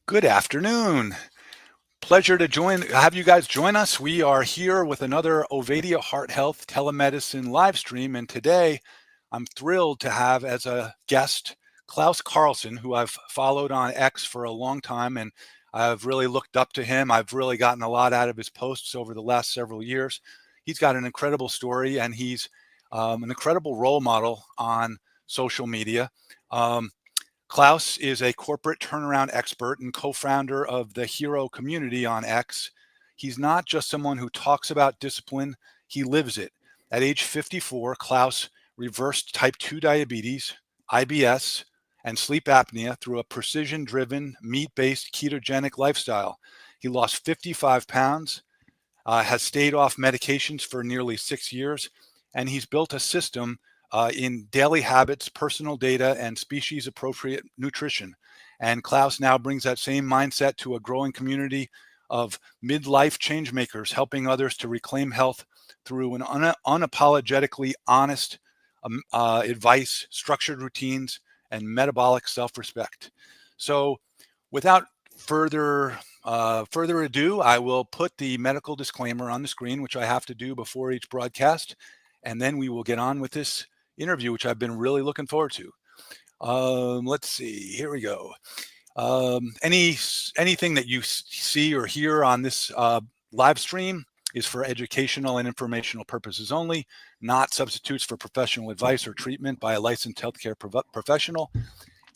Good afternoon. Pleasure to have you guys join us. We are here with another Ovadia Heart Health telemedicine live stream, and today I'm thrilled to have as a guest Claus Carlsen, who I've followed on X for a long time, and I've really looked up to him. I've really gotten a lot out of his posts over the last several years. He's got an incredible story, and he's an incredible role model on social media. Claus is a corporate turnaround expert and co-founder of the Hero community on X. He's not just someone who talks about discipline, he lives it. At age 54, Claus reversed type 2 diabetes, IBS, and sleep apnea through a precision-driven, meat-based ketogenic lifestyle. He lost 55 pounds, has stayed off medications for nearly 6 years, and he's built a system in daily habits, personal data, and species-appropriate nutrition. And Claus now brings that same mindset to a growing community of midlife change makers, helping others to reclaim health through an unapologetically honest advice, structured routines, and metabolic self-respect. So without further ado, I will put the medical disclaimer on the screen, which I have to do before each broadcast, and then we will get on with this interview, which I've been really looking forward to. Let's see, here we go. Anything that you see or hear on this live stream is for educational and informational purposes only, not substitutes for professional advice or treatment by a licensed healthcare professional.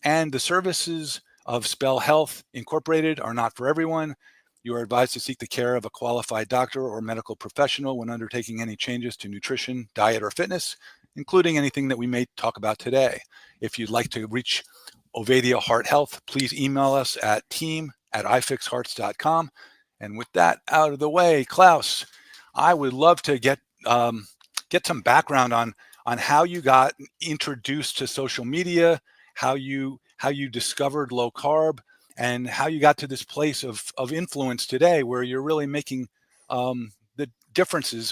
And the services of Spell Health Incorporated are not for everyone. You are advised to seek the care of a qualified doctor or medical professional when undertaking any changes to nutrition, diet, or fitness, including anything that we may talk about today. If you'd like to reach Ovadia Heart Health, please email us at team@ifixhearts.com. And with that out of the way, Claus, I would love to get some background on how you got introduced to social media, how you discovered low carb, and how you got to this place of influence today where you're really making the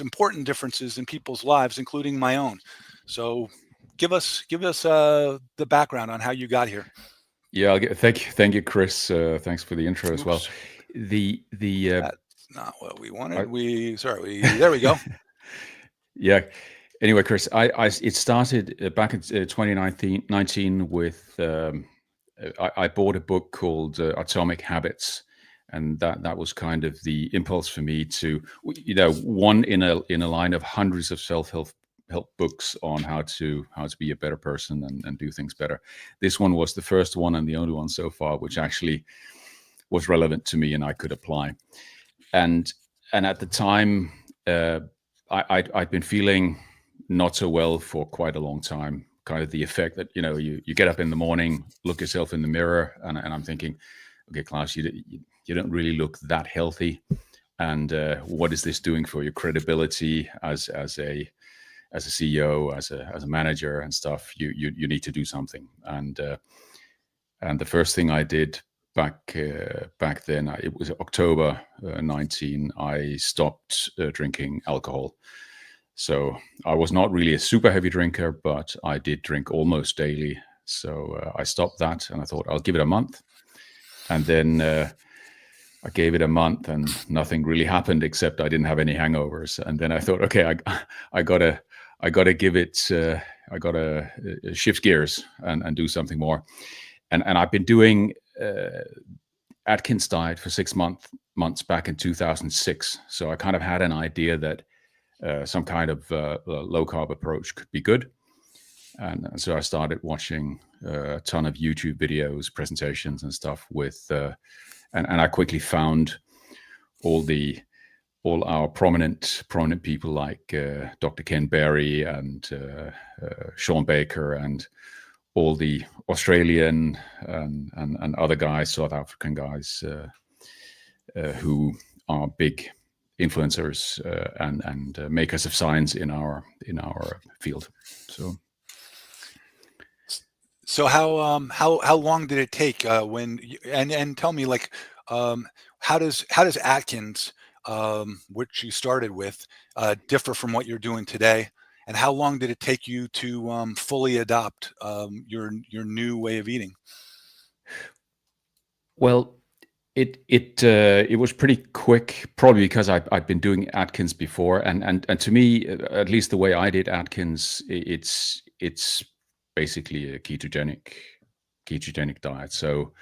important differences in people's lives, including my own. So give us the background on how you got here. Yeah, thank you, Chris. Thanks for the intro as well. That's not what we wanted. There we go. Yeah. Anyway, Chris, it started back in 2019 with I bought a book called Atomic Habits, and that was kind of the impulse for me to, one in a line of hundreds of self-help books on how to be a better person and do things better. This one was the first one and the only one so far which actually was relevant to me and I could apply. And at the time, I'd been feeling not so well for quite a long time. Kind of the effect that you get up in the morning, look yourself in the mirror, and I'm thinking, okay, Claus, you don't really look that healthy, and what is this doing for your credibility as a CEO, as a manager and stuff? You need to do something. And the first thing I did back then, it was October 19. I stopped drinking alcohol. So I was not really a super heavy drinker, but I did drink almost daily. So I stopped that, and I thought I'll give it a month. And then I gave it a month, and nothing really happened except I didn't have any hangovers. And then I thought, okay, I gotta give it. I gotta shift gears and do something more. And I've been doing Atkins diet for 6 months back in 2006. So I kind of had an idea that some kind of low carb approach could be good. And so I started watching a ton of YouTube videos, presentations and stuff and I quickly found all our prominent people like Dr. Ken Berry and Sean Baker and all the Australian and other guys, South African guys who are big influencers and makers of science in our field. So how long did it take and tell me, like, how does Atkins, which you started with, differ from what you're doing today, and how long did it take you to fully adopt your new way of eating? Well, It was pretty quick, probably because I've been doing Atkins before, and to me, at least the way I did Atkins, it's basically a ketogenic diet. So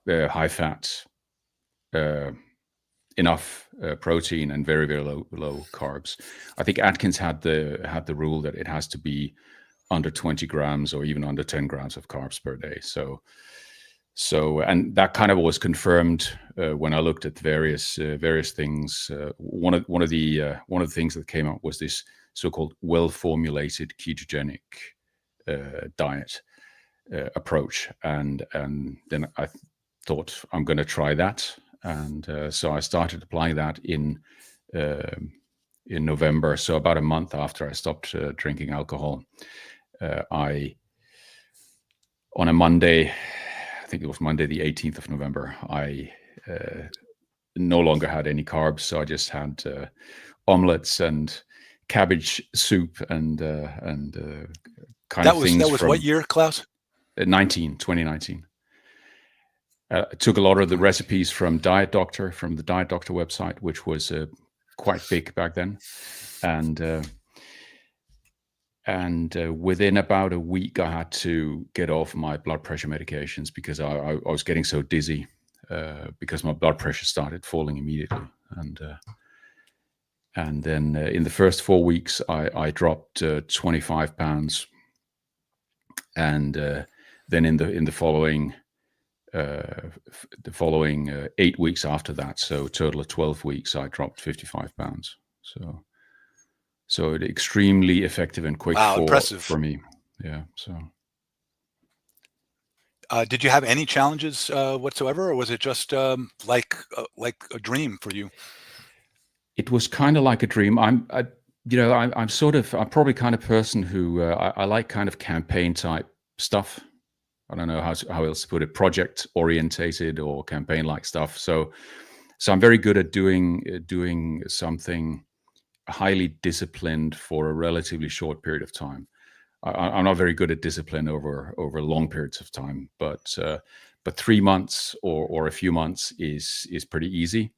high fat, enough protein, and very low carbs. I think Atkins had the rule that it has to be under 20 grams or even under 10 grams of carbs per day. So, and that kind of was confirmed when I looked at various things. One of the things that came up was this so-called well-formulated ketogenic diet approach, and then I thought I'm going to try that, and so I started applying that in November. So about a month after I stopped drinking alcohol, on a Monday, I think it was Monday, the 18th of November, I no longer had any carbs. So I just had omelets and cabbage soup and kind of things. That was from what year, Claus? 2019. I took a lot of the recipes from the Diet Doctor website, which was quite big back then. And within about a week, I had to get off my blood pressure medications because I was getting so dizzy because my blood pressure started falling immediately. And then in the first 4 weeks, I dropped 25 pounds. And then in the following 8 weeks after that, so a total of 12 weeks, I dropped 55 pounds. So it's extremely effective and quick. Wow, impressive for me. Yeah. So, did you have any challenges whatsoever, or was it just like a dream for you? It was kind of like a dream. I'm probably kind of person who I like kind of campaign type stuff. I don't know how else to put it, project orientated or campaign like stuff. So I'm very good at doing something highly disciplined for a relatively short period of time. I'm not very good at discipline over long periods of time, but 3 months or a few months is pretty easy.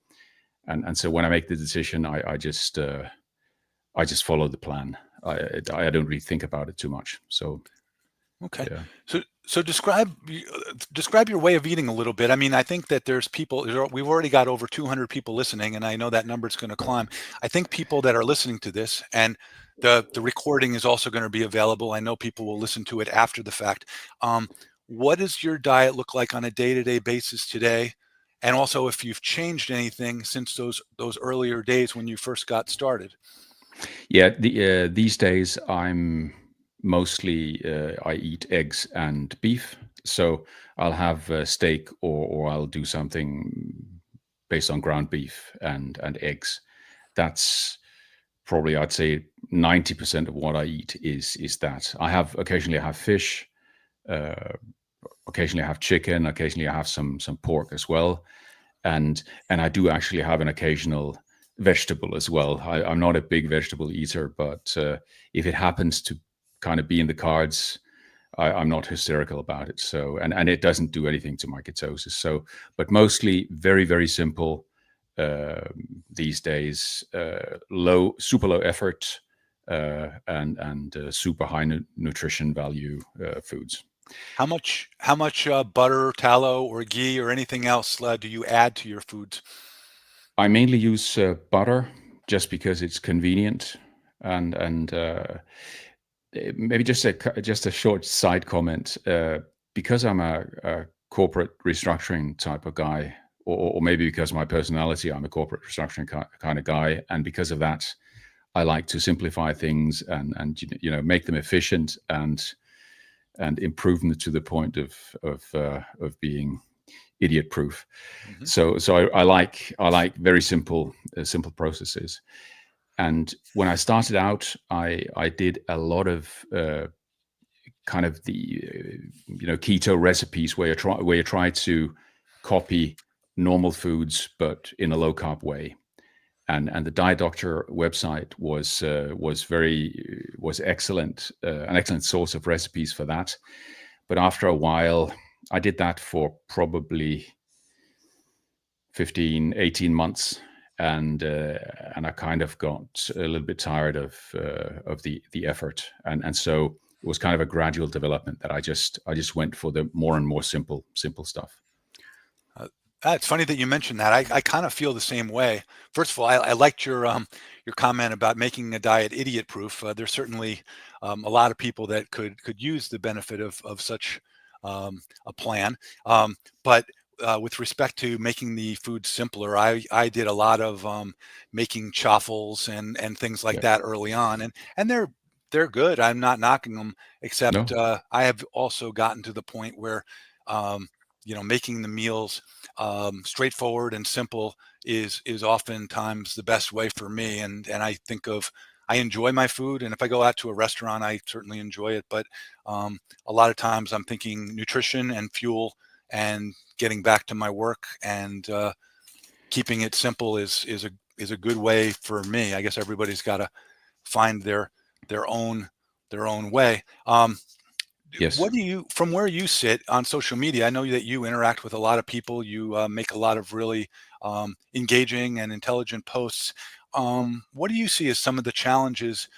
And so when I make the decision, I just follow the plan. I don't really think about it too much. So okay, yeah. So describe your way of eating a little bit. I mean, I think that there's people. We've already got over 200 people listening, and I know that number is going to climb. I think people that are listening to this, and the recording is also going to be available. I know people will listen to it after the fact. What does your diet look like on a day-to-day basis today? And also, if you've changed anything since those earlier days when you first got started. Yeah, these days I'm mostly I eat eggs and beef. So I'll have steak or I'll do something based on ground beef and eggs. That's probably, I'd say 90% of what I eat is that. Occasionally I have fish, occasionally I have chicken, occasionally I have some pork as well. And I do actually have an occasional vegetable as well. I'm not a big vegetable eater, but if it happens to kind of be in the cards, I'm not hysterical about it. So, and it doesn't do anything to my ketosis. So, but mostly very, very simple these days, super low effort and super high nutrition value foods. How much butter, tallow, or ghee, or anything else do you add to your foods? I mainly use butter just because it's convenient, and maybe just a short side comment. Because I'm a corporate restructuring type of guy, or maybe because of my personality, I'm a corporate restructuring kind of guy, and because of that, I like to simplify things and make them efficient and improve them to the point of being idiot proof. Mm-hmm. So I like very simple processes. And when I started out, I did a lot of kind of the keto recipes where you try to copy normal foods but in a low carb way. And the Diet Doctor website was excellent, an excellent source of recipes for that. But after a while, I did that for probably 15, 18 months, and I kind of got a little bit tired of the effort, and so it was kind of a gradual development that I just went for the more and more simple stuff. It's funny that you mentioned that. I kind of feel the same way. First of all, I liked your comment about making a diet idiot proof. There's certainly a lot of people that could use the benefit of such a plan. But with respect to making the food simpler, I did a lot of making chaffles and things like Yeah. that early on, and they're good. I'm not knocking them, except No. I have also gotten to the point where making the meals straightforward and simple is oftentimes the best way for me. And I enjoy my food, and if I go out to a restaurant, I certainly enjoy it. But a lot of times I'm thinking nutrition and fuel, and getting back to my work, and keeping it simple is a good way for me. I guess everybody's got to find their own way. Yes. What do you, from where you sit on social media? I know that you interact with a lot of people. You make a lot of really engaging and intelligent posts. What do you see as some of the challenges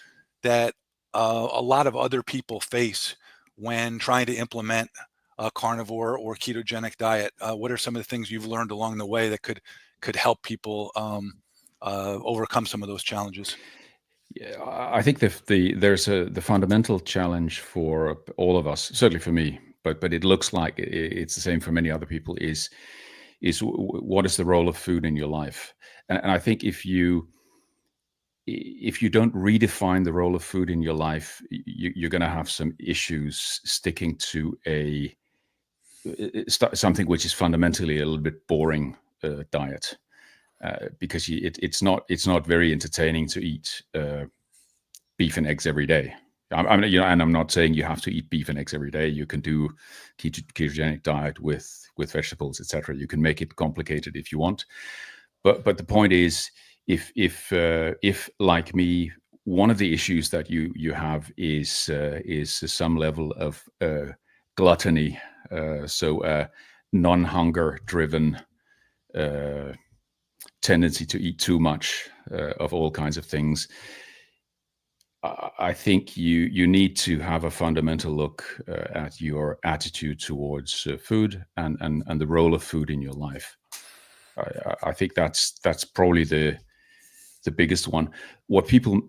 that a lot of other people face when trying to implement a carnivore or ketogenic diet? What are some of the things you've learned along the way that could help people overcome some of those challenges? Yeah, I think there's the fundamental challenge for all of us, certainly for me, but it looks like it's the same for many other people. Is what is the role of food in your life? And I think if you don't redefine the role of food in your life, you're going to have some issues sticking to something which is fundamentally a little bit boring diet, because it's not very entertaining to eat beef and eggs every day. And I'm not saying you have to eat beef and eggs every day. You can do ketogenic diet with vegetables, etc. You can make it complicated if you want, but the point is, if like me, one of the issues that you have is some level of gluttony, so non-hunger driven tendency to eat too much of all kinds of things. I think you need to have a fundamental look at your attitude towards food and the role of food in your life. I think that's probably the biggest one. What people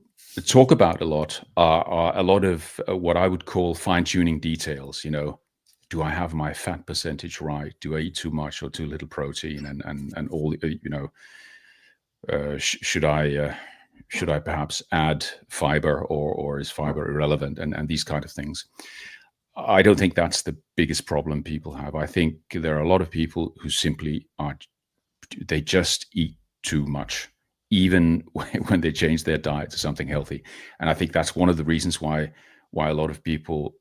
talk about a lot are a lot of what I would call fine-tuning details. Do I have my fat percentage right? Do I eat too much or too little protein? And all, should I perhaps add fiber, or is fiber irrelevant? And these kind of things. I don't think that's the biggest problem people have. I think there are a lot of people who simply they just eat too much, even when they change their diet to something healthy. And I think that's one of the reasons why a lot of people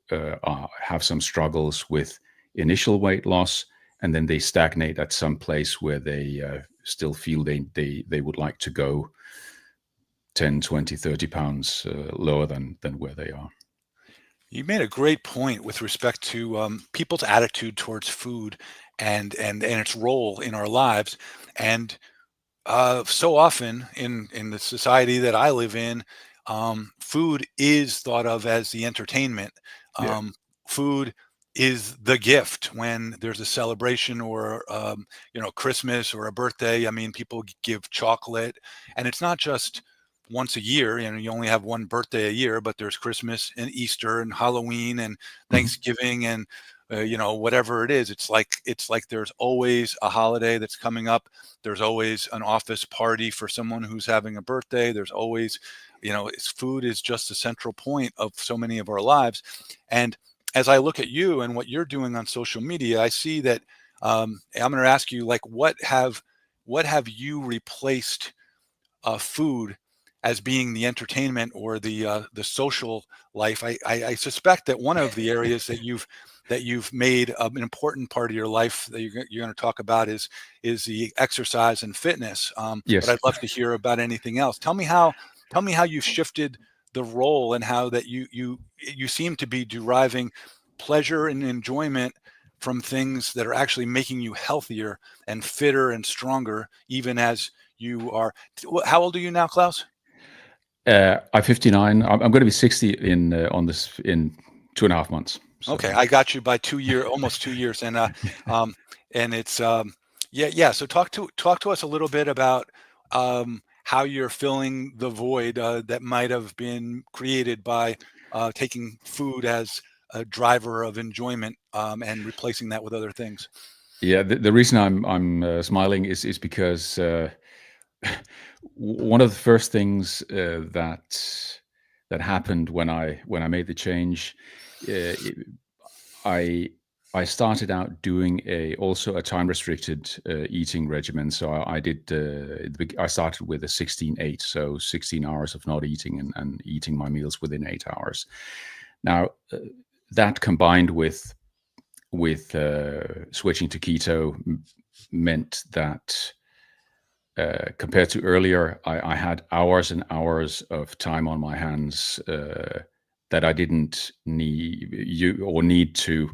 have some struggles with initial weight loss, and then they stagnate at some place where they still feel they would like to go 10, 20, 30 pounds lower than where they are. You made a great point with respect to people's attitude towards food and its role in our lives. And so often in the society that I live in, food is thought of as the entertainment. Yeah. Food is the gift when there's a celebration, or Christmas or a birthday. I mean, people give chocolate, and it's not just once a year. You only have one birthday a year, but there's Christmas and Easter and Halloween and Mhm. Thanksgiving and whatever it is. It's like there's always a holiday that's coming up. There's always an office party for someone who's having a birthday. There's always, food is just a central point of so many of our lives. And as I look at you and what you're doing on social media, I see that I'm going to ask you, like, what have you replaced food as being the entertainment or the social life? I suspect that one of the areas that you've made an important part of your life that you're going to talk about is the exercise and fitness. But Yes. I'd love to hear about anything else. Tell me how you've shifted the role, and how that you seem to be deriving pleasure and enjoyment from things that are actually making you healthier and fitter and stronger, even as you are. How old are you now, Claus? I'm 59. I'm going to be 60 in 2.5 months. So. Okay, I got you by almost 2 years, and it's yeah. So talk to us a little bit about how you're filling the void that might have been created by taking food as a driver of enjoyment and replacing that with other things. Yeah, the reason I'm smiling is because one of the first things that happened when I made the change, I started out doing also a time restricted eating regimen. So I started with a 16-8, so 16 hours of not eating and eating my meals within 8 hours. Now that combined with switching to keto meant that compared to earlier, I had hours and hours of time on my hands that I didn't need to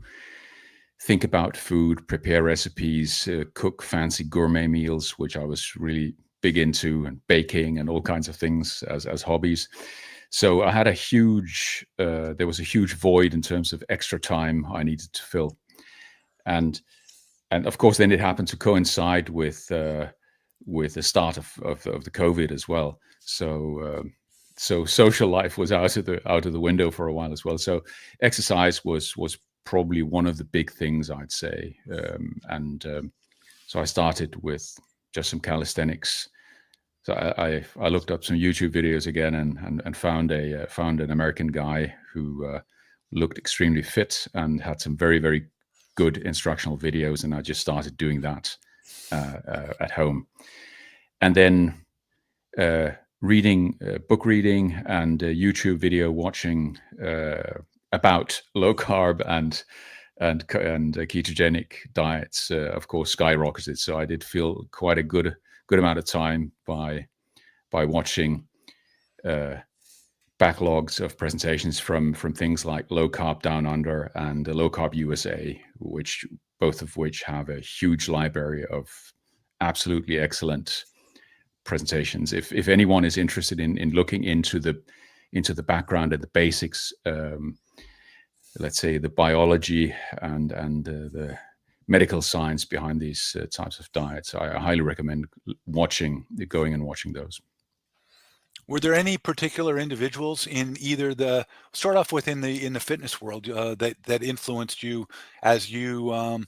think about food, prepare recipes, cook fancy gourmet meals, which I was really big into, and baking and all kinds of things as hobbies. So I had there was a huge void in terms of extra time I needed to fill. And of course, then it happened to coincide with the start of the COVID as well. So social life was out of the window for a while as well. So exercise was probably one of the big things, I'd say. So I started with just some calisthenics. So I looked up some YouTube videos again and found an American guy who looked extremely fit and had some very, very good instructional videos, and I just started doing that at home. And then book reading and YouTube video watching about low carb and ketogenic diets, of course, skyrocketed. So I did feel quite a good amount of time by watching backlogs of presentations from things like Low Carb Down Under and Low Carb USA, both of which have a huge library of absolutely excellent presentations. If anyone is interested in looking into the background and the basics, let's say the biology and the medical science behind these types of diets, I highly recommend going and watching those. Were there any particular individuals in either start off with in the fitness world that influenced you as you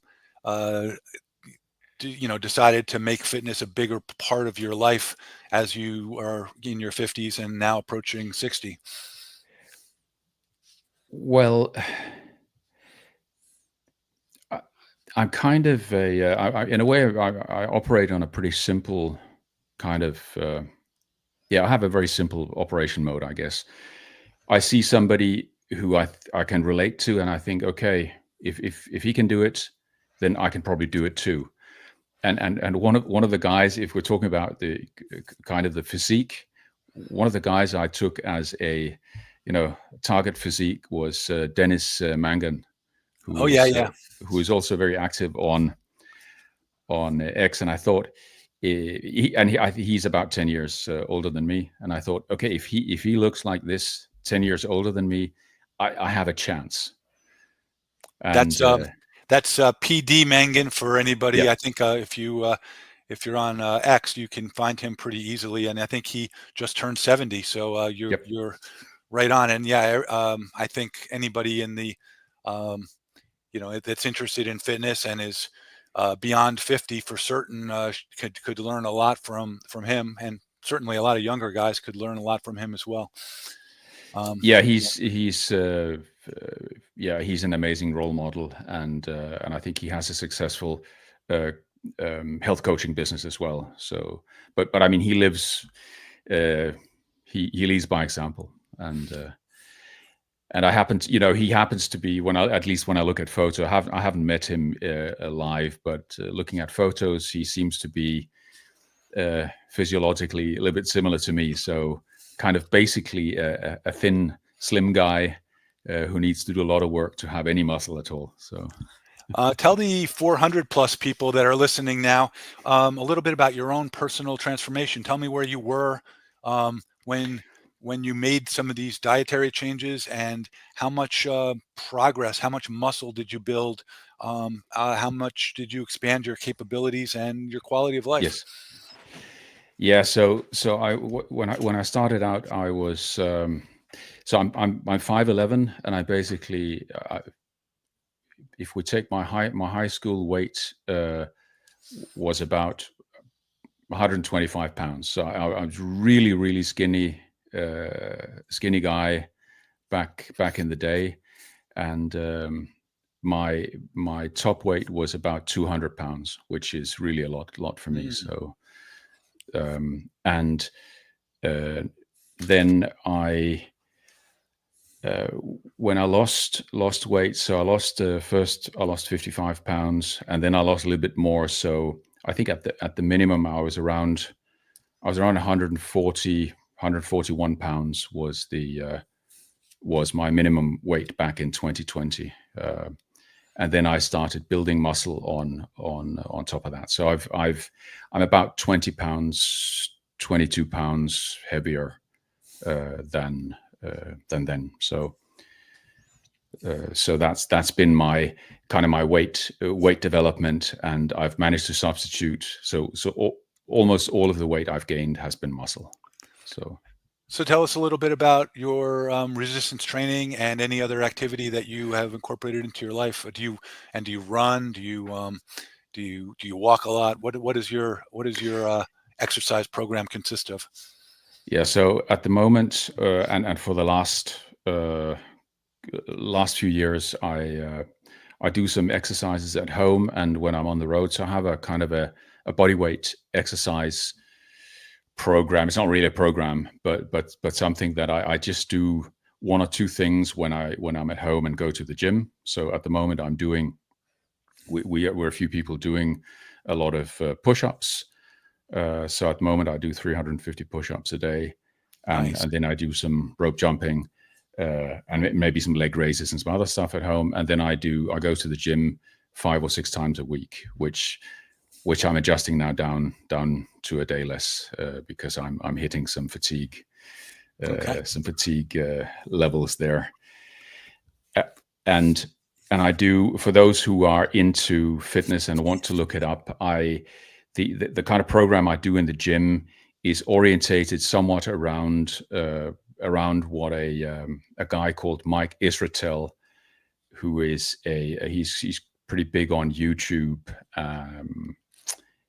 decided to make fitness a bigger part of your life as you are in your 50s and now approaching 60? Well, I'm kind of in a way, I operate on a pretty simple kind of, I have a very simple operation mode, I guess. I see somebody who I can relate to, and I think, okay, if he can do it, then I can probably do it too. And one of the guys, if we're talking about the kind of the physique, one of the guys I took as a target physique was Dennis Mangan, who is also very active on X, and I thought he's about 10 years older than me, and I thought, okay, if he looks like this, 10 years older than me, I have a chance. And that's PD Mangan for anybody. Yeah. I think if you're on X, you can find him pretty easily, and I think he just turned 70, so you're right on. And I think anybody in the that's interested in fitness and is beyond 50 for certain could learn a lot from him, and certainly a lot of younger guys could learn a lot from him as well. He's an amazing role model, and I think he has a successful health coaching business as well. So, but I mean, he lives he leads by example, and I happen to, he happens to be, at least when I look at photos, I haven't met him live, but looking at photos, he seems to be physiologically a little bit similar to me. So kind of basically a thin, slim guy who needs to do a lot of work to have any muscle at all. So Tell the 400 plus people that are listening now a little bit about your own personal transformation. Tell me where you were when you made some of these dietary changes, and how much progress, how much muscle did you build, how much did you expand your capabilities and your quality of life? Yes. Yeah. So when I started out, I was so I'm 5'11", and I basically if we take my high school weight was about 125 pounds. So I was really skinny skinny guy back in the day, and my top weight was about 200 pounds, which is really a lot for me. Mm, So and then I when I lost weight, so I lost first I lost 55 pounds, and then I lost a little bit more. So I think at the minimum I was around 140 141 pounds was my minimum weight back in 2020. And then I started building muscle on top of that. So I'm about 20 pounds, 22 pounds heavier than then. So that's been my kind of my weight development, and I've managed to substitute. So almost all of the weight I've gained has been muscle. So tell us a little bit about your resistance training and any other activity that you have incorporated into your life. Do you run? Do you walk a lot? What does your exercise program consist of? Yeah. So at the moment, and for the last few years, I do some exercises at home and when I'm on the road. So I have a kind of a body weight exercise program. It's not really a program, but something that I just do one or two things when I'm at home and go to the gym. So at the moment, I'm doing we're a few people doing a lot of push-ups. So at the moment, I do 350 push-ups a day, and Nice. then I do some rope jumping, and maybe some leg raises and some other stuff at home. And then I go to the gym 5 or 6 times a week, which I'm adjusting now down to a day less because I'm hitting some fatigue Okay. levels there. And I do, for those who are into fitness and want to look it up, the kind of program I do in the gym is orientated somewhat around what a guy called Mike Israetel, who is he's pretty big on YouTube.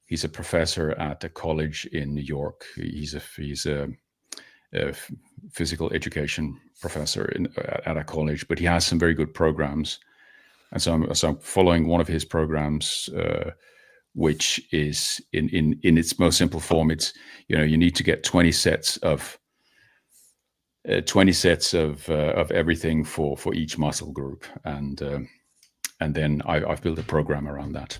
He's a professor at a college in New York. He's a physical education professor at a college, but he has some very good programs. And so I'm following one of his programs, which is in its most simple form. It's, you need to get 20 sets of everything for each muscle group, and then I've built a program around that.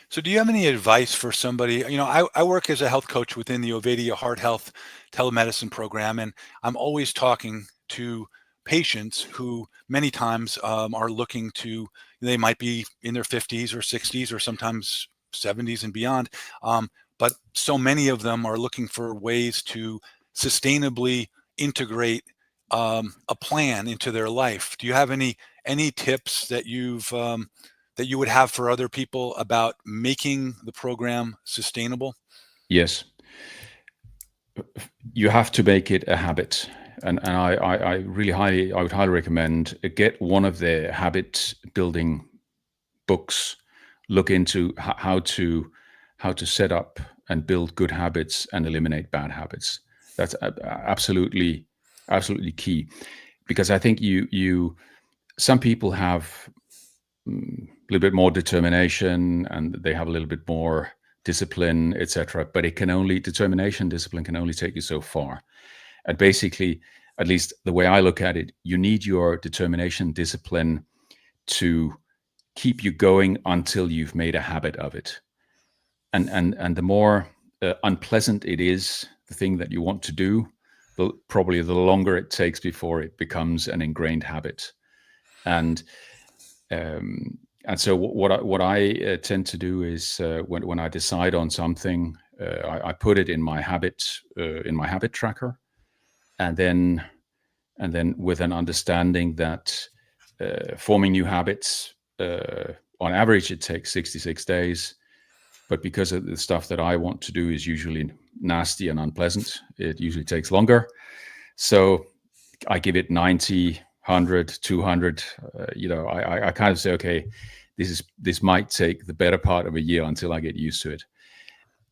So do you have any advice for somebody? I work as a health coach within the Ovadia Heart Health telemedicine program, and I'm always talking to patients who many times are looking to, they might be in their 50s or 60s or sometimes 70s and beyond. But so many of them are looking for ways to sustainably integrate a plan into their life. Do you have any tips that that you would have for other people about making the program sustainable? Yes, you have to make it a habit, and I would highly recommend get one of the habit building books. Look into how to set up and build good habits and eliminate bad habits. That's absolutely key, because I think some people have a little bit more determination and they have a little bit more discipline, etc. But discipline can only take you so far. And basically, at least the way I look at it, you need your determination, discipline to keep you going until you've made a habit of it. And the more unpleasant it is, the thing that you want to do, probably the longer it takes before it becomes an ingrained habit. And And so what I tend to do is when I decide on something, I put it in my habit tracker, and then with an understanding that forming new habits, on average, it takes 66 days. But because of the stuff that I want to do is usually nasty and unpleasant, it usually takes longer. So I give it 90, 100, 200. I kind of say, okay, this might take the better part of a year until I get used to it.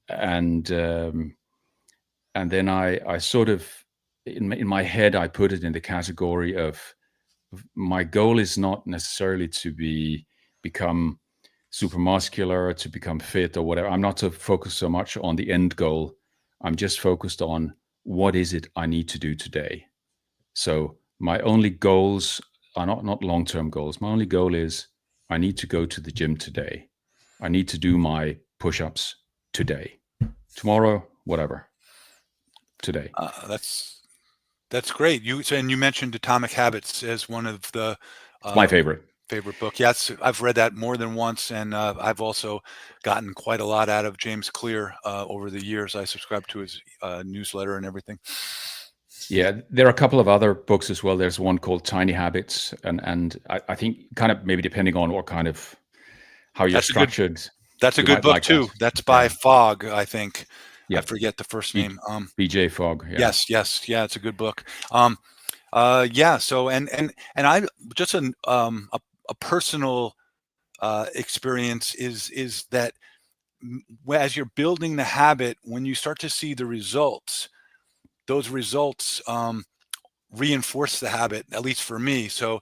And then I sort of, in my head, I put it in the category of my goal is not necessarily to become super muscular, to become fit or whatever. I'm not to focus so much on the end goal. I'm just focused on what is it I need to do today. So my only goals are not long-term goals. My only goal is I need to go to the gym today. I need to do my push-ups today. Tomorrow, whatever. Today. That's great. And you mentioned Atomic Habits as one of the my favorite book. Yes, I've read that more than once, and I've also gotten quite a lot out of James Clear over the years. I subscribe to his newsletter and everything. Yeah, there are a couple of other books as well. There's one called Tiny Habits, and I think kind of maybe depending on what kind of how you're structured. That's a good book too. That's by Fogg, I think. Yeah. I forget the first name. BJ Fogg. Yeah. Yes. Yeah, it's a good book. Yeah. So and I just a personal experience is that as you're building the habit, when you start to see the results, those results reinforce the habit, at least for me. So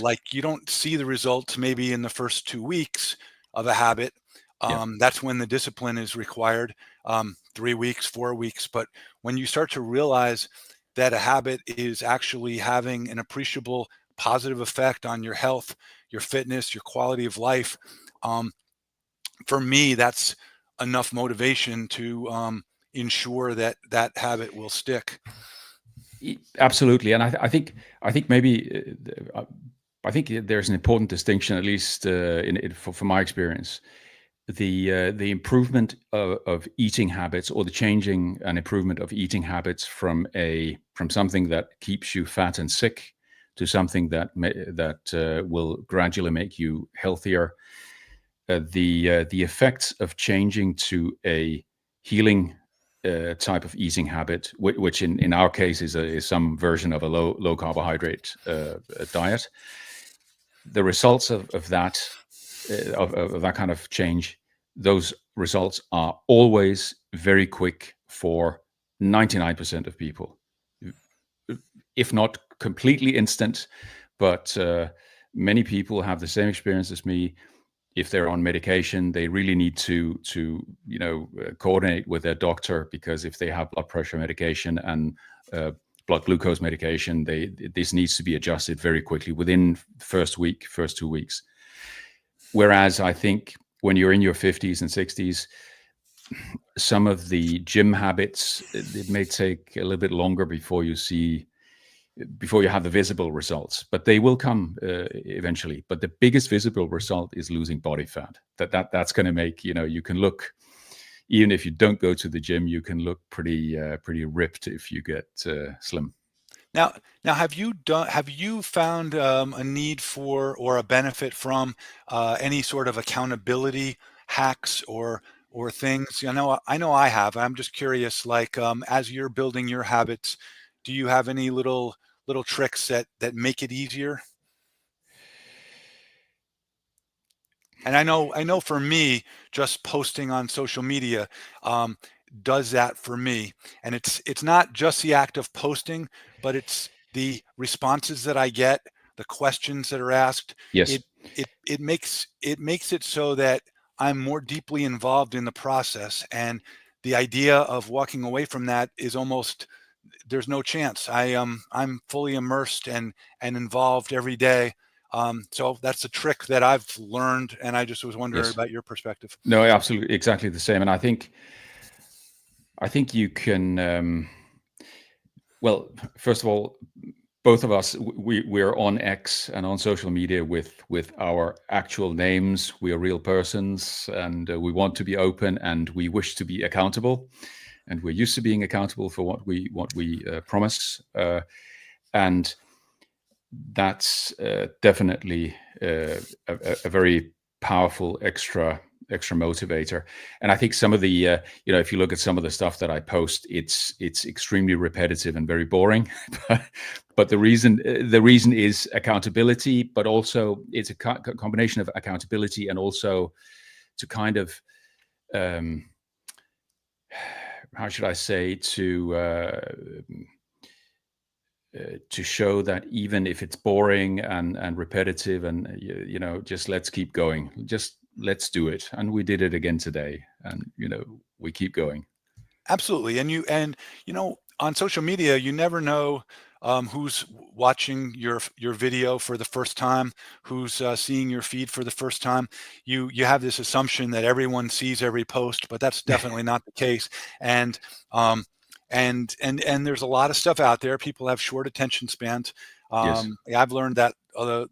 like you don't see the results maybe in the first 2 weeks of a habit. That's when the discipline is required, 3 weeks, 4 weeks. But when you start to realize that a habit is actually having an appreciable positive effect on your health, your fitness, your quality of life, for me, that's enough motivation to ensure that habit will stick. Absolutely. And I think maybe I think there's an important distinction, at least for my experience. The improvement of eating habits, or the changing and improvement of eating habits from something that keeps you fat and sick to something that will gradually make you healthier. The effects of changing to a healing type of eating habit, which in our case is some version of a low carbohydrate diet. The results of that of that kind of change, those results are always very quick for 99% of people, if not completely instant. But many people have the same experience as me. If they're on medication, they really need to coordinate with their doctor, because if they have blood pressure medication and blood glucose medication, this needs to be adjusted very quickly within the first 2 weeks. Whereas I think when you're in your 50s and 60s, some of the gym habits, it may take a little bit longer before you have the visible results, but they will come eventually. But the biggest visible result is losing body fat. That's going to make, you can look, even if you don't go to the gym, you can look pretty ripped if you get slim. Now, have you found a need for or a benefit from any sort of accountability hacks or things? I know I have. I'm just curious, like as you're building your habits, do you have any little tricks that make it easier? And I know for me, just posting on social media does that for me. And it's not just the act of posting, but it's the responses that I get, the questions that are asked. Yes. It makes it so that I'm more deeply involved in the process. And the idea of walking away from that is almost, there's no chance. I'm fully immersed and involved every day. So that's a trick that I've learned, and I just was wondering about your perspective. No, absolutely, exactly the same. And I think you can. Well, first of all, both of us, we're on X and on social media with our actual names. We are real persons, and we want to be open, and we wish to be accountable, and we're used to being accountable for what we promise, and that's definitely a very powerful extra motivator. And I think some of the if you look at some of the stuff that I post, it's extremely repetitive and very boring. But the reason is accountability, but also it's a combination of accountability and also to kind of how should I say, to show that even if it's boring and repetitive, and just let's keep going, just let's do it. And we did it again today, and we keep going. Absolutely. And on social media, you never know who's watching your video for the first time, who's seeing your feed for the first time. You have this assumption that everyone sees every post, but that's definitely not the case. And and there's a lot of stuff out there. People have short attention spans. Yes. I've learned that I'll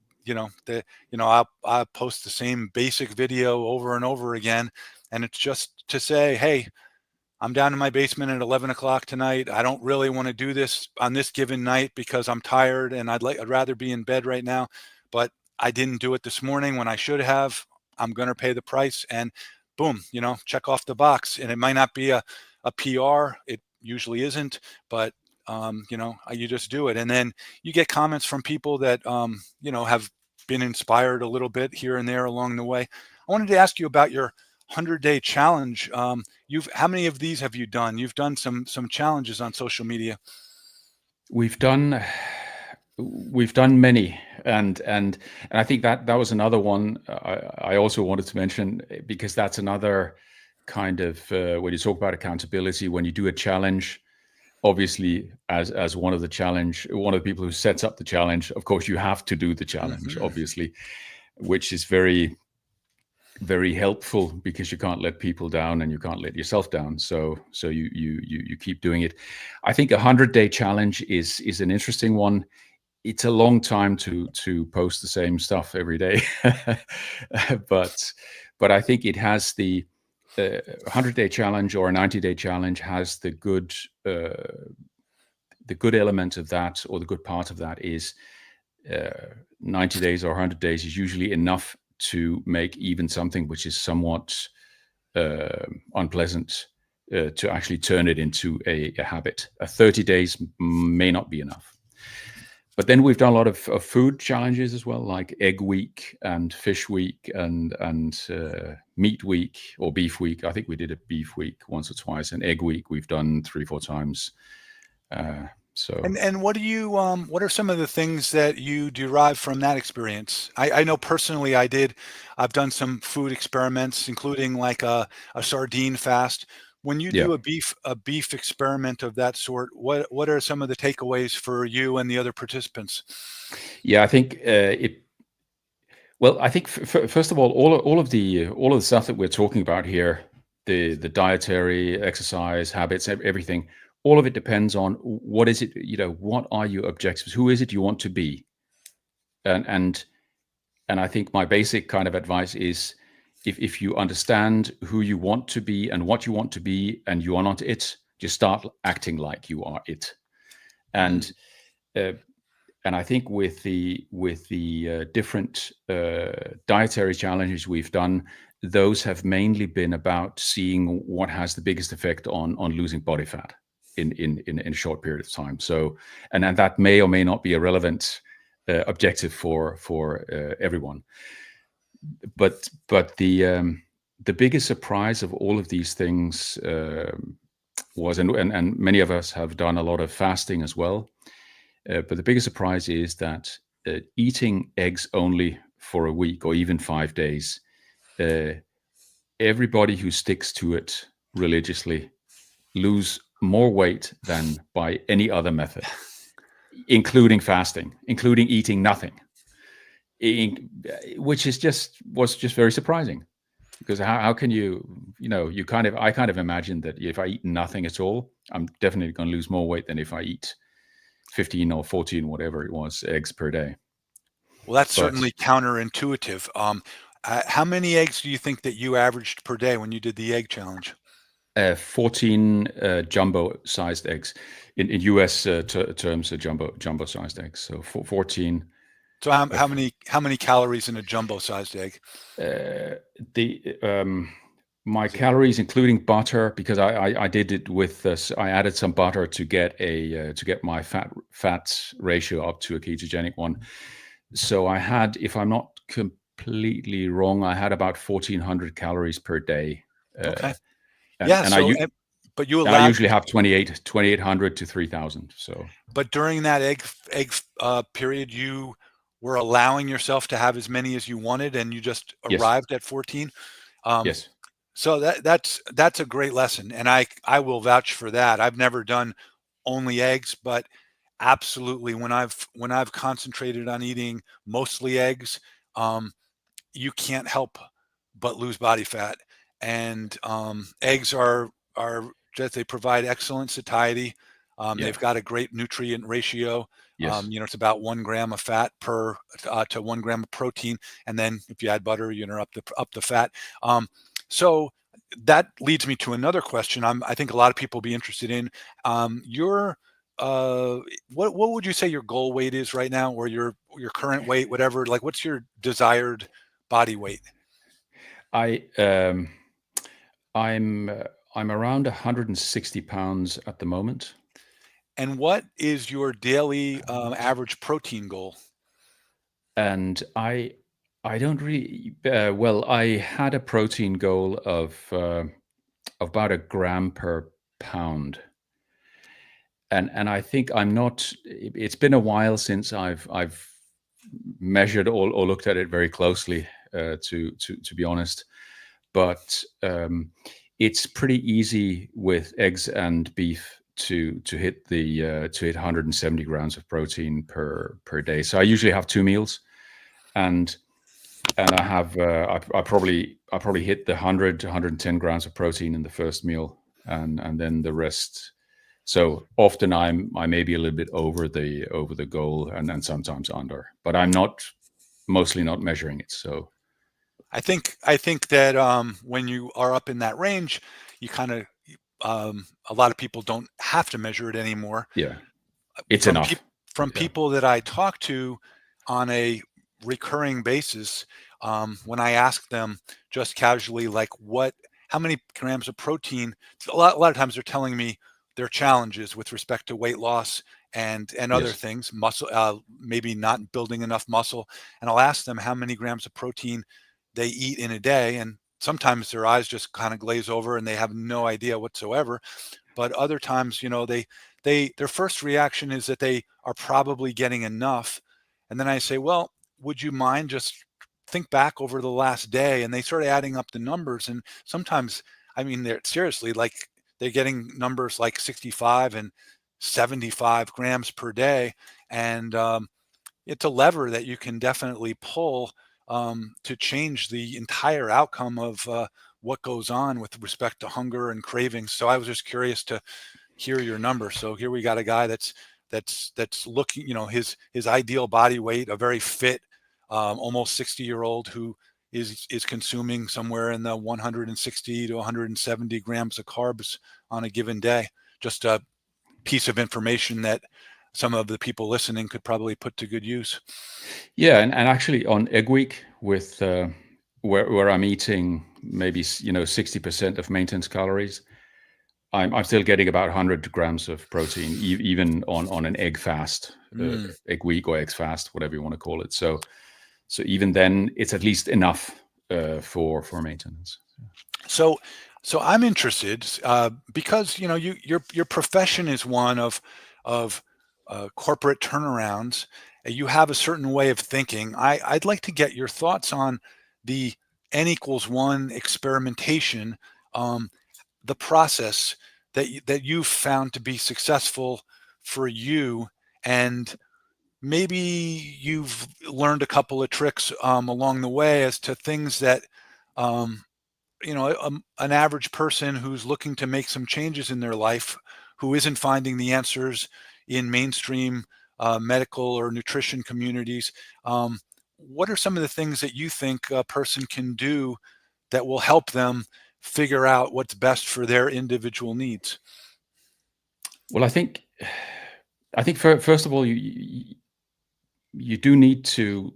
post the same basic video over and over again, and it's just to say, hey, I'm down in my basement at 11 o'clock tonight. I don't really want to do this on this given night because I'm tired and I'd rather be in bed right now, but I didn't do it this morning when I should have. I'm going to pay the price, and boom, check off the box. And it might not be a PR. It usually isn't, but you just do it. And then you get comments from people that, have been inspired a little bit here and there along the way. I wanted to ask you about your 100-day challenge. How many of these have you done? You've done some challenges on social media. We've done many, and I think that was another one I also wanted to mention, because that's another kind of when you talk about accountability, when you do a challenge, obviously as one of the people who sets up the challenge, of course you have to do the challenge, obviously, which is very, very helpful, because you can't let people down and you can't let yourself down. So you keep doing it. I think 100-day challenge is an interesting one. It's a long time to post the same stuff every day, but I think it has the 100-day challenge or a 90-day challenge has the good element of that, or the good part of that is 90 days or 100 days is usually enough to make even something which is somewhat unpleasant to actually turn it into a habit. 30 days may not be enough. But then we've done a lot of food challenges as well, like egg week and fish week and meat week or beef week. I think we did a beef week once or twice, and egg week we've done 3-4 times. And what are some of the things that you derive from that experience? I know personally I've done some food experiments, including like a sardine fast. When you do a beef experiment of that sort, what are some of the takeaways for you and the other participants? Yeah, I think I think first of all of the stuff that we're talking about here, the dietary, exercise, habits, everything, all of it depends on what is it, what are your objectives? Who is it you want to be? And I think my basic kind of advice is, if you understand who you want to be and what you want to be, and you are not it, just start acting like you are it. And I think with the different dietary challenges we've done, those have mainly been about seeing what has the biggest effect on losing body fat in a short period of time. So, and that may or may not be a relevant objective for everyone. But the biggest surprise of all of these things was, and many of us have done a lot of fasting as well. But the biggest surprise is that eating eggs only for a week or even 5 days, everybody who sticks to it religiously lose more weight than by any other method, including fasting, including eating nothing, which was just very surprising. Because how can I kind of imagine that if I eat nothing at all, I'm definitely going to lose more weight than if I eat 15 or 14, whatever it was, eggs per day. Well, that's But certainly counterintuitive. How many eggs do you think that you averaged per day when you did the egg challenge? 14 jumbo-sized eggs. In US terms, jumbo-sized eggs. So 14. So how many calories in a jumbo-sized egg? My calories, including butter, because I did it with this. I added some butter to get my fat ratio up to a ketogenic one. So I had, if I'm not completely wrong, I had about 1,400 calories per day. Okay. And, Yeah. and So, I, but you and I allowed, usually have 2,800 to 3,000. So, but during that egg period, you were allowing yourself to have as many as you wanted, and you just yes, arrived at 14. yes, So that's a great lesson, and I will vouch for that. I've never done only eggs, but absolutely when I've concentrated on eating mostly eggs, um, you can't help but lose body fat. And eggs are just, they provide excellent satiety. yeah, They've got a great nutrient ratio. yes. It's about 1 gram of fat per to 1 gram of protein, and then if you add butter, up the fat. So that leads me to another question. I think a lot of people will be interested in your uh, what would you say your goal weight is right now, or your current weight, whatever? Like, what's your desired body weight? I I'm I'm around 160 pounds at the moment. And what is your daily average protein goal? And I don't really well. I had a protein goal of about a gram per pound, and I think I'm not. It's been a while since I've measured or looked at it very closely. To be honest, but it's pretty easy with eggs and beef to hit 170 grams of protein per day. So I usually have 2 meals, and I have I probably hit the 100 to 110 grams of protein in the first meal, and then the rest. So often I may be a little bit over the goal, and then sometimes under, but I'm mostly not measuring it. So I think that when you are up in that range, you kind of a lot of people don't have to measure it anymore. yeah, it's From peop enough. from Yeah. people that I talk to on a recurring basis, when I ask them just casually, like, how many grams of protein, a lot of times they're telling me their challenges with respect to weight loss and other Yes. things, muscle, maybe not building enough muscle. And I'll ask them how many grams of protein they eat in a day, and sometimes their eyes just kind of glaze over and they have no idea whatsoever. But other times, their first reaction is that they are probably getting enough. And then I say, well, would you mind just think back over the last day? And they start adding up the numbers. And sometimes, I mean, they're seriously, like, they're getting numbers like 65 and 75 grams per day. And it's a lever that you can definitely pull to change the entire outcome of what goes on with respect to hunger and cravings. So I was just curious to hear your number. So here we got a guy that's looking, his ideal body weight, a very fit, almost 60-year-old who is consuming somewhere in the 160 to 170 grams of carbs on a given day. Just a piece of information that some of the people listening could probably put to good use. Yeah, and actually on egg week with where I'm eating maybe 60% of maintenance calories, I'm still getting about 100 grams of protein even on an egg fast, Mm. egg week or eggs fast, whatever you want to call it. So even then, it's at least enough for maintenance. So, I'm interested because your profession is one of corporate turnarounds. You have a certain way of thinking. I'd like to get your thoughts on the N=1 experimentation, um, the process that you've found to be successful for you, and maybe you've learned a couple of tricks along the way as to things that um, an average person who's looking to make some changes in their life, who isn't finding the answers in mainstream medical or nutrition communities. What are some of the things that you think a person can do that will help them figure out what's best for their individual needs? Well, I think first of all, you do need to.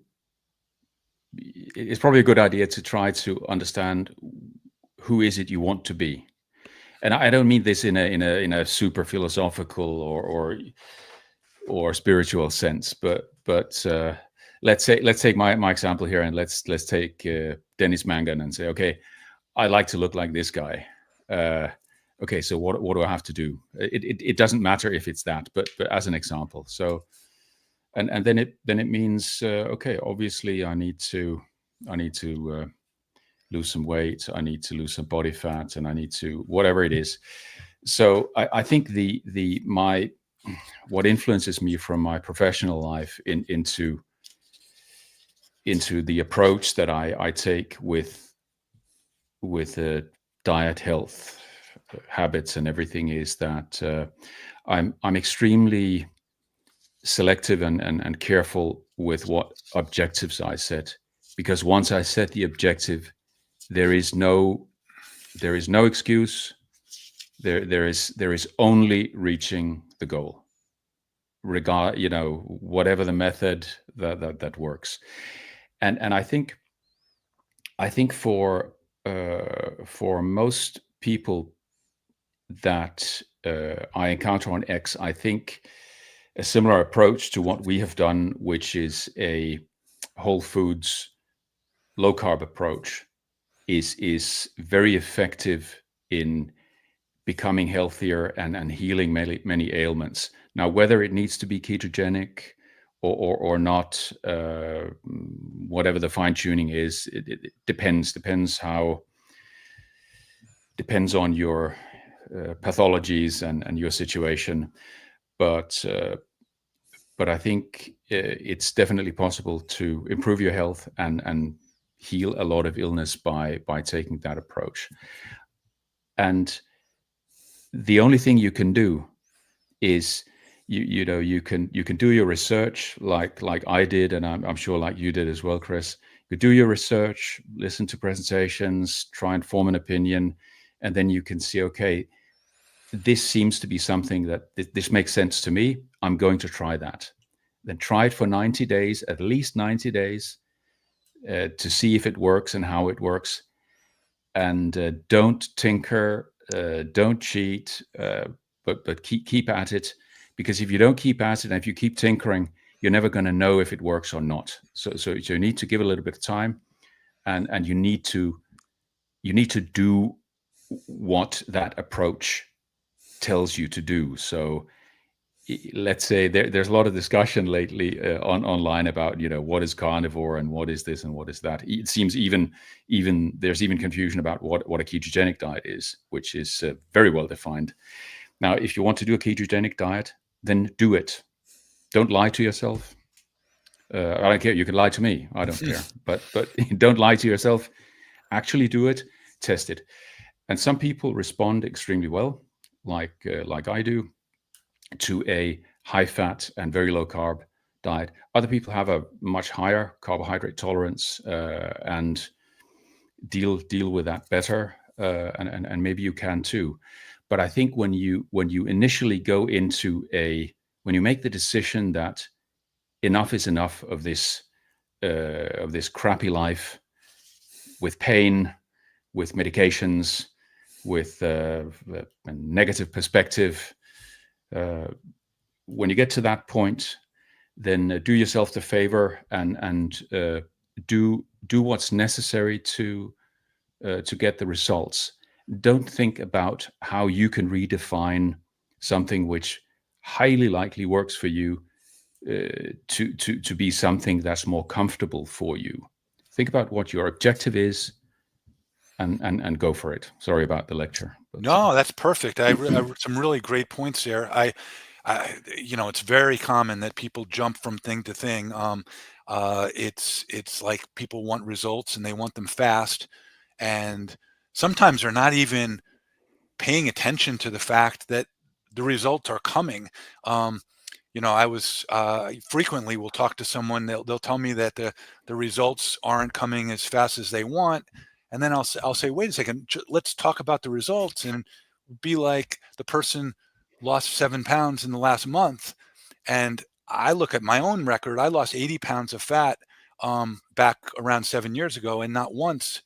It's probably a good idea to try to understand who is it you want to be. And I don't mean this in a super philosophical or spiritual sense, but let's take my example here, and let's take Dennis Mangan and say, okay, I like to look like this guy. Okay, so what do I have to do? It doesn't matter if it's that, but as an example. So and then it means okay, obviously I need to lose some weight, I need to lose some body fat, and I need to whatever it is. So I think what influences me from my professional life into the approach that I take with diet, health, habits, and everything is that I'm extremely selective and careful with what objectives I set, because once I set the objective, there is no excuse. There is only reaching the goal, whatever the method that works. And I think for most people that I encounter on X, I think a similar approach to what we have done, which is a whole foods, low carb approach, is very effective in becoming healthier and healing many ailments. Now, whether it needs to be ketogenic or not, whatever the fine tuning is, it depends on your pathologies and your situation. But I think it's definitely possible to improve your health and heal a lot of illness by taking that approach. And the only thing you can do is you can do your research like I did, and I'm sure like you did as well, Chris. You do your research, listen to presentations, try and form an opinion, and then you can see, okay, this seems to be something that this makes sense to me. I'm going to try that. Then try it for 90 days, at least 90 days, to see if it works and how it works. And don't tinker, don't cheat, but keep at it. Because if you don't keep at it, and if you keep tinkering, you're never going to know if it works or not. So you need to give a little bit of time, and you need to do what that approach tells you to do. So let's say there's a lot of discussion lately online about what is carnivore and what is this and what is that. It seems even there's even confusion about what a ketogenic diet is, which is very well defined. Now, if you want to do a ketogenic diet, then do it. Don't lie to yourself. I don't care. You can lie to me. I don't care. But don't lie to yourself. Actually do it. Test it. And some people respond extremely well, like I do, to a high fat and very low carb diet. Other people have a much higher carbohydrate tolerance and deal with that better. And maybe you can too. But I think when you initially go into when you make the decision that enough is enough of this crappy life, with pain, with medications, with a negative perspective, when you get to that point, then do yourself the favor and do what's necessary to get the results. Don't think about how you can redefine something which highly likely works for you to be something that's more comfortable for you. Think about what your objective is and go for it. Sorry about the lecture. But, No, that's perfect. I wrote some really great points there. It's very common that people jump from thing to thing. It's like people want results and they want them fast, and sometimes they're not even paying attention to the fact that the results are coming. I was frequently will talk to someone. They'll tell me that the results aren't coming as fast as they want, and then I'll say, wait a second, let's talk about the results, and be like the person lost 7 pounds in the last month, and I look at my own record. I lost 80 pounds of fat back around 7 years ago, and not once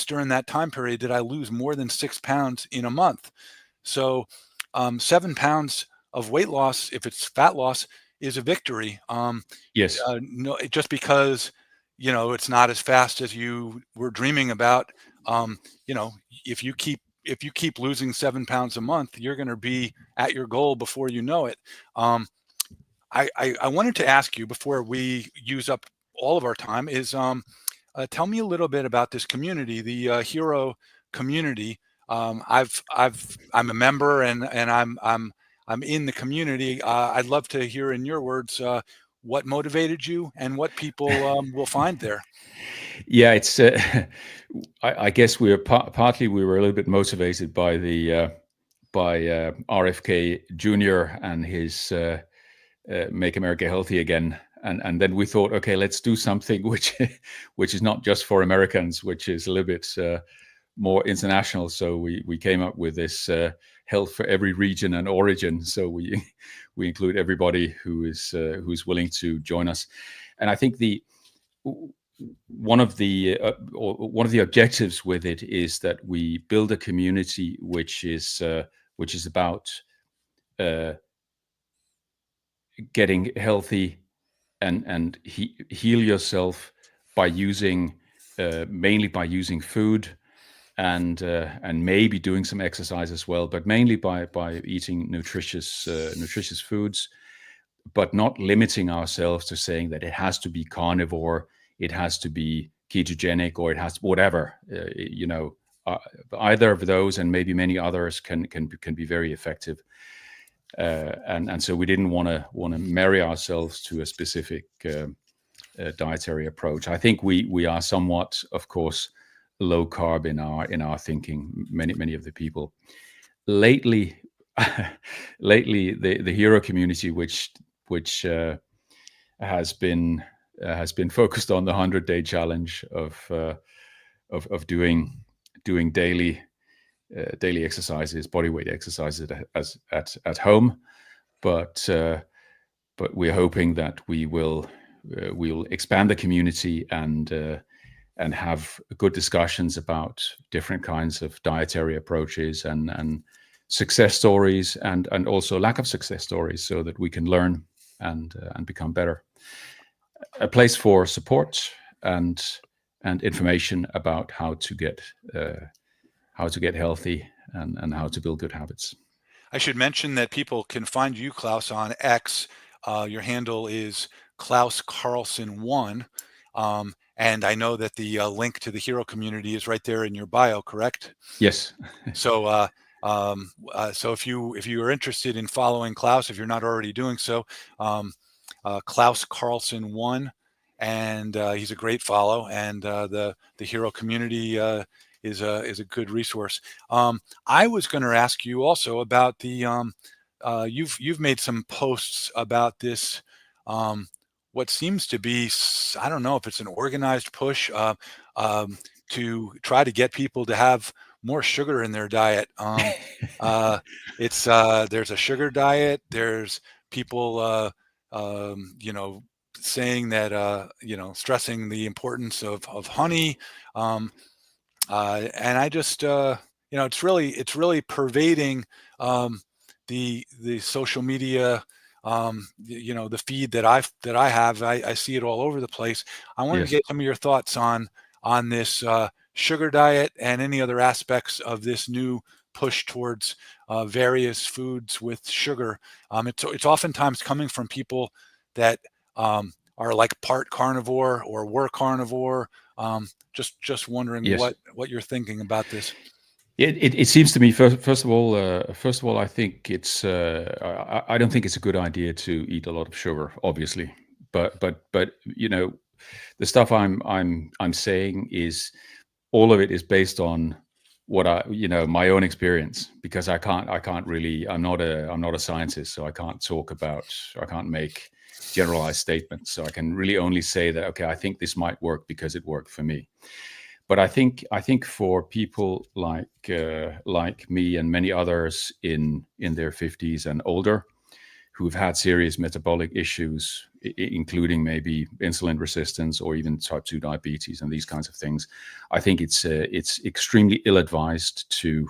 during that time period did I lose more than 6 pounds in a month. So 7 pounds of weight loss, if it's fat loss, is a victory. Yes. No, just because it's not as fast as you were dreaming about. Um, you know, if you keep losing 7 pounds a month, you're going to be at your goal before you know it. I wanted to ask you before we use up all of our time is tell me a little bit about this community, the Hero community. I'm a member, and I'm in the community. I'd love to hear in your words what motivated you and what people will find there. Yeah, it's. I guess we were partly we were a little bit motivated by the by RFK Jr. and his "Make America Healthy Again," and then we thought, okay, let's do something which is not just for Americans, which is a little bit more international. So we came up with this health for every region and origin. So we include everybody who's willing to join us, and I think one of the objectives with it is that we build a community which is about getting healthy and heal yourself by using mainly by using food and maybe doing some exercise as well, but mainly by eating nutritious foods, but not limiting ourselves to saying that it has to be carnivore, it has to be ketogenic, or it has to, whatever. Either of those and maybe many others can be very effective. And so we didn't want to marry ourselves to a specific dietary approach. I think we are somewhat, of course, low carb in our thinking. Many of the people lately, the Hero community, which has been focused on the 100-day challenge of doing daily exercises, bodyweight exercises at home, but we're hoping that we'll expand the community and have good discussions about different kinds of dietary approaches and success stories and also lack of success stories, so that we can learn and become better. A place for support and information about how to get healthy and how to build good habits. I should mention that people can find you, Claus, on X. Your handle is Claus Carlsen 1. And I know that the link to the Hero community is right there in your bio, correct? Yes. So so if you are interested in following Claus, if you're not already doing so, Claus Carlsen 1, and he's a great follow, and the Hero community is a good resource. I was going to ask you also about the you've made some posts about this. What seems to be, I don't know if it's an organized push to try to get people to have more sugar in their diet. It's there's a sugar diet. There's people, saying that stressing the importance of honey, and I just it's really pervading the social media. The feed that I have, I see it all over the place. I wanted Yes. to get some of your thoughts on this sugar diet and any other aspects of this new push towards various foods with sugar. It's oftentimes coming from people that are like part carnivore or were carnivore. Just wondering Yes. what you're thinking about this. It seems to me, first of all, I think it's I don't think it's a good idea to eat a lot of sugar, obviously, but the stuff I'm saying is all of it is based on what I, my own experience, because I can't really, I'm not a scientist, so I can't make generalized statements. So I can really only say that, okay, I think this might work because it worked for me. But I think for people like me and many others in their 50s and older, who've had serious metabolic issues, including maybe insulin resistance or even type 2 diabetes and these kinds of things, I think it's extremely ill-advised to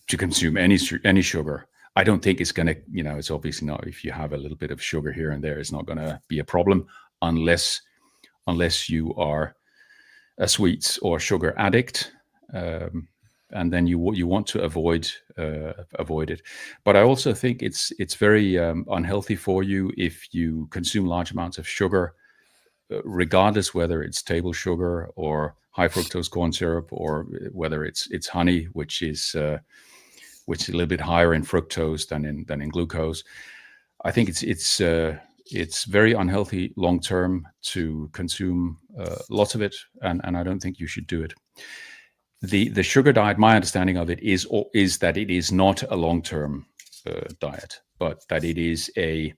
consume any sugar. I don't think it's going to, it's obviously not, if you have a little bit of sugar here and there, it's not going to be a problem unless you are a sweets or sugar addict. And then you want to avoid it. But I also think it's very unhealthy for you if you consume large amounts of sugar, regardless whether it's table sugar or high fructose corn syrup, or whether it's honey, which is a little bit higher in fructose than in glucose. I think it's very unhealthy long term to consume lots of it, and I don't think you should do it. The sugar diet, my understanding of it is that it is not a long-term diet, but that it is a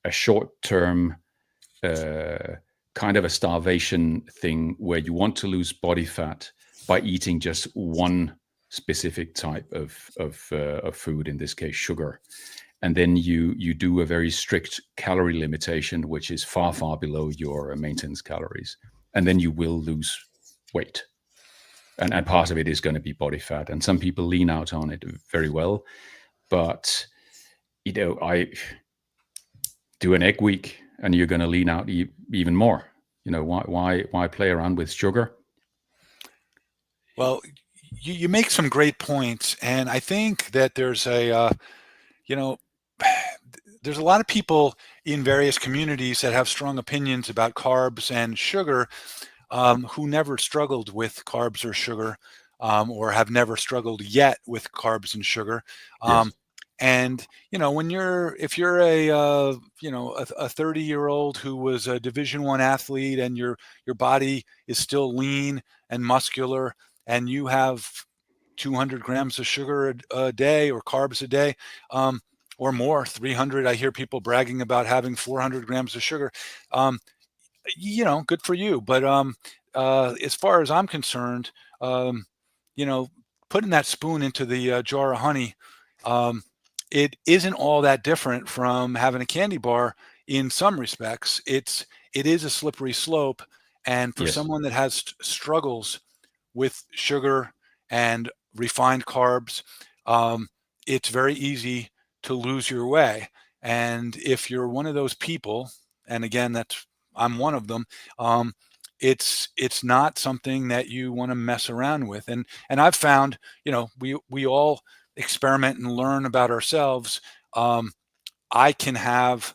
short-term kind of a starvation thing where you want to lose body fat by eating just one specific type of food, in this case sugar, and then you do a very strict calorie limitation, which is far below your maintenance calories, and then you will lose weight. And part of it is going to be body fat, and some people lean out on it very well. But I do an egg week, and you're going to lean out even more. Why play around with sugar? Well, you make some great points, and I think that there's there's a lot of people in various communities that have strong opinions about carbs and sugar, who never struggled with carbs or sugar, or have never struggled yet with carbs and sugar. Yes. And if you're a 30-year-old who was a Division I athlete, and your body is still lean and muscular, and you have 200 grams of sugar a day, or carbs a day, or more, 300. I hear people bragging about having 400 grams of sugar. Good for you. But as far as I'm concerned, putting that spoon into the jar of honey, it isn't all that different from having a candy bar in some respects. It is a slippery slope, and for Yes. someone that has struggles with sugar and refined carbs, it's very easy to lose your way. And if you're one of those people, and again, I'm one of them, it's not something that you want to mess around with. And I've found, we all experiment and learn about ourselves. I can have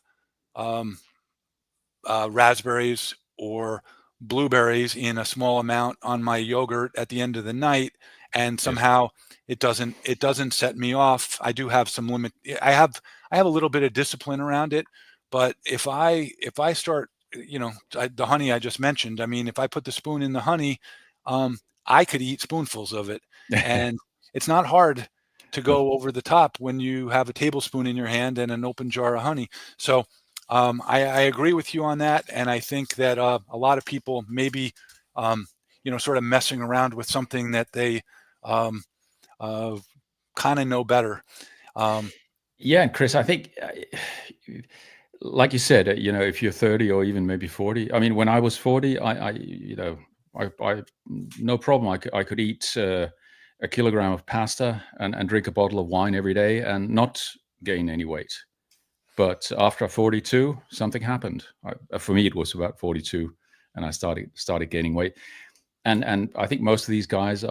raspberries or blueberries in a small amount on my yogurt at the end of the night, and somehow it doesn't set me off. I do have some limit. I have a little bit of discipline around it, but if I start, the honey I just mentioned, I mean, if I put the spoon in the honey, I could eat spoonfuls of it, and it's not hard to go over the top when you have a tablespoon in your hand and an open jar of honey. So I agree with you on that, and I think that a lot of people maybe sort of messing around with something that they kind of know better. Yeah, Chris, I think, like you said, if you're 30 or even maybe 40, I mean, when I was 40, I no problem. I could eat a kilogram of pasta and drink a bottle of wine every day and not gain any weight. But after 42, something happened. For me, it was about 42, and I started gaining weight. And I think most of these guys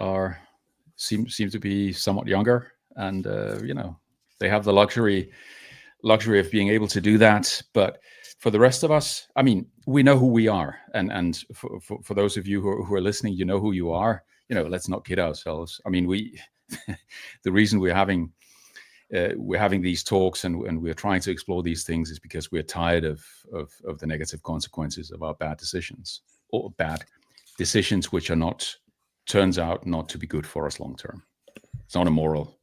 seem to be somewhat younger, and they have the luxury of being able to do that. But for the rest of us, I mean, we know who we are, and for those of you who are listening, you know who you are. Let's not kid ourselves. I mean, the reason we're having these talks and we're trying to explore these things is because we're tired of the negative consequences of our bad decisions, or bad decisions which are not turns out not to be good for us long term. It's not a moral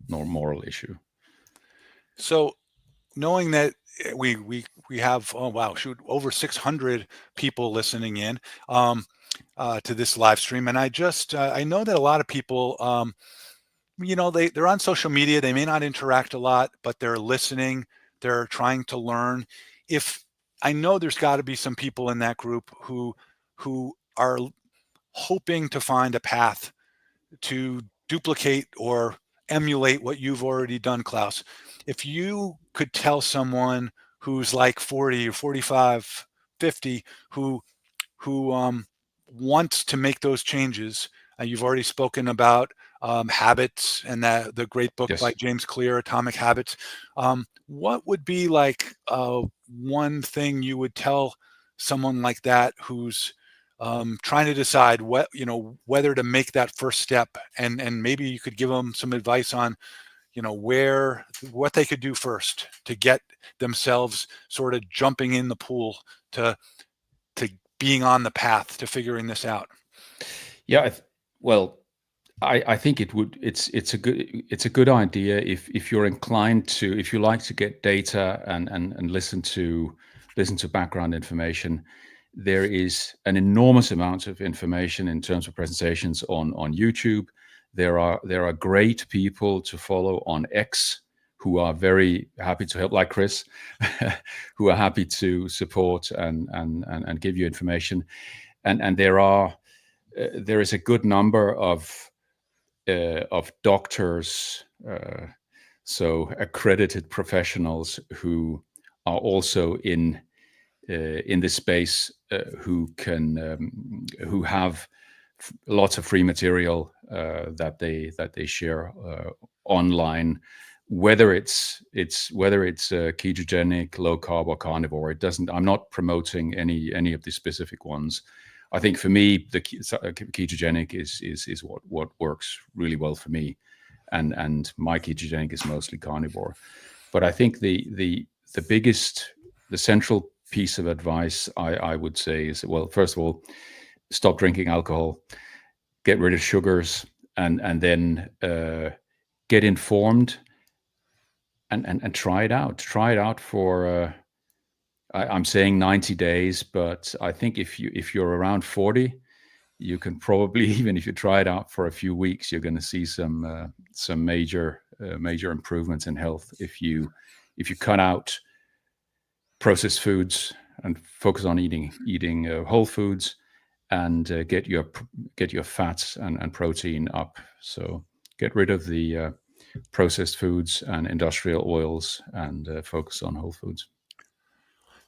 issue. So knowing that we have, oh wow, shoot, over 600 people listening in to this live stream, and I know that a lot of people, they're on social media. They may not interact a lot, but they're listening. They're trying to learn. If I know there's got to be some people in that group who are hoping to find a path to duplicate or emulate what you've already done, Claus. If you could tell someone who's like 40 or 45, 50, who wants to make those changes, you've already spoken about habits and the great book Yes. by James Clear, Atomic Habits. What would be like one thing you would tell someone like that who's trying to decide whether to make that first step, and maybe you could give them some advice on what they could do first to get themselves sort of jumping in the pool to being on the path to figuring this out? Yeah, well, I think it's a good idea if you're inclined to, if you like to get data and listen to background information. There is an enormous amount of information in terms of presentations on YouTube. There are great people to follow on X who are very happy to help, like Chris, who are happy to support and give you information. And there is a good number of doctors, so accredited professionals who are also in this space, who have lots of free material that they share online, whether it's ketogenic, low carb, or carnivore. I'm not promoting any of the specific ones. I think for me, the ketogenic is what works really well for me, and my ketogenic is mostly carnivore. But I think the central piece of advice I would say is, well, first of all, stop drinking alcohol, get rid of sugars, and then get informed and try it out. Try it out for I'm saying 90 days, but I think if you're around 40, you can probably, even if you try it out for a few weeks, you're going to see some major improvements in health if you cut out processed foods and focus on eating whole foods, and get your fats and protein up. So get rid of the processed foods and industrial oils, and focus on whole foods.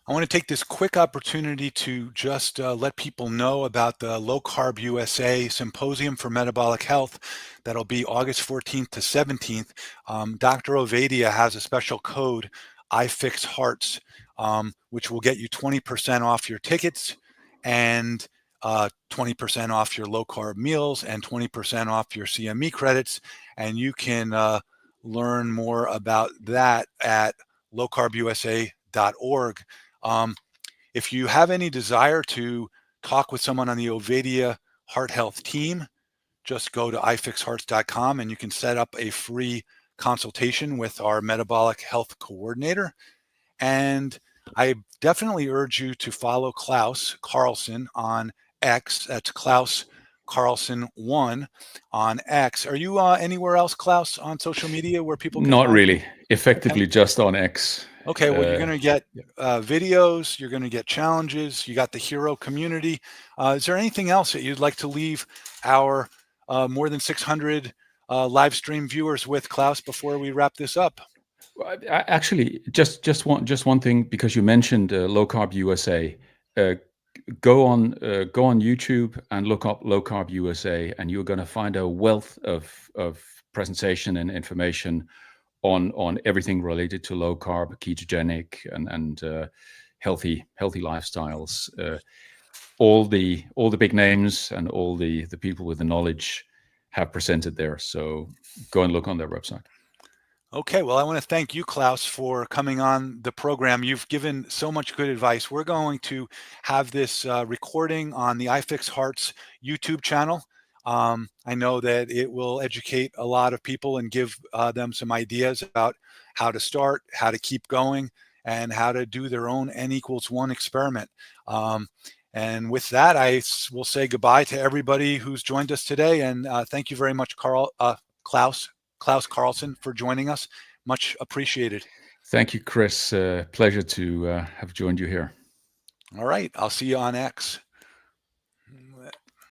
I want to take this quick opportunity to just let people know about the Low Carb USA Symposium for Metabolic Health. That'll be August 14th to 17th. Dr. Ovadia has a special code, iFixHearts, which will get you 20% off your tickets, and 20% off your low carb meals, and 20% off your CME credits. And you can learn more about that at lowcarbusa.org. If you have any desire to talk with someone on the Ovadia Heart Health team, just go to ifixhearts.com and you can set up a free consultation with our metabolic health coordinator. And I definitely urge you to follow Claus Carlsen on X. That's Claus Carlsen 1 on X. Are you anywhere else, Claus, on social media where people can? Not really. Effectively, okay. Just on X. Okay, well, you're going to get videos, you're going to get challenges, you got the hero community. Is there anything else that you'd like to leave our more than 600 live stream viewers with, Claus, before we wrap this up? Actually, just one thing, because you mentioned Low Carb USA. Go on YouTube and look up Low Carb USA, and you're going to find a wealth of presentation and information on everything related to low carb, ketogenic, and healthy lifestyles. All the big names and all the people with the knowledge have presented there. So go and look on their website. Okay, well, I want to thank you, Claus, for coming on the program. You've given so much good advice. We're going to have this recording on the iFixHearts YouTube channel. I know that it will educate a lot of people and give them some ideas about how to start, how to keep going, and how to do their own N=1 experiment. And with that, I will say goodbye to everybody who's joined us today. And thank you very much, Claus Carlsen, for joining us. Much appreciated. Thank you, Chris. Pleasure to have joined you here. All right. I'll see you on X.